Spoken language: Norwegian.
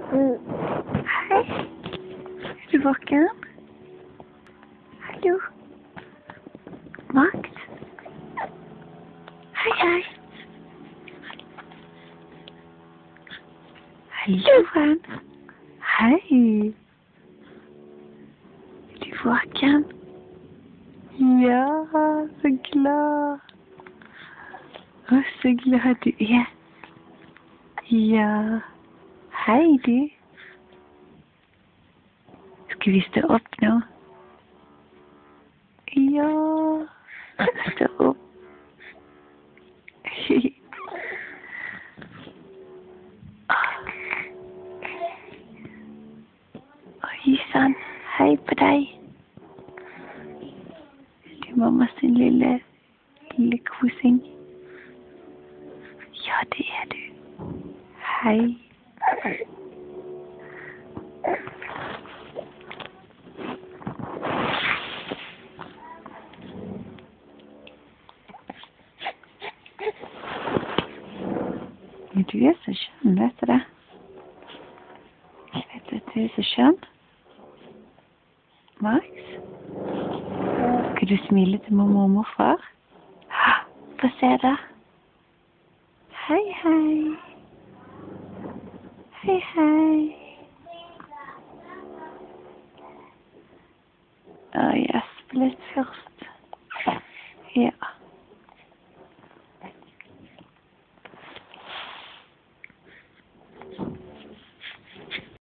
Hei. Er du våken? Hallo. Max? Hei, hei. Hallo, venn. Hei. Er du våken? Ja, så glad. Å, så glad du er. Ja. Hei, du. Skal vi stå opp nå? Ja. Stå opp. Oi, sann. Hei på deg. Du er mamma sin lille kosing. Ja, det er du. Hei. Du er så skjønn, vet du det? Jeg vet at du er så skjønn. Max? Skal du smile til mamma og morfar? Få se da. Hei, hei. Hei, hei. Å, jeg spiller litt først. Ja.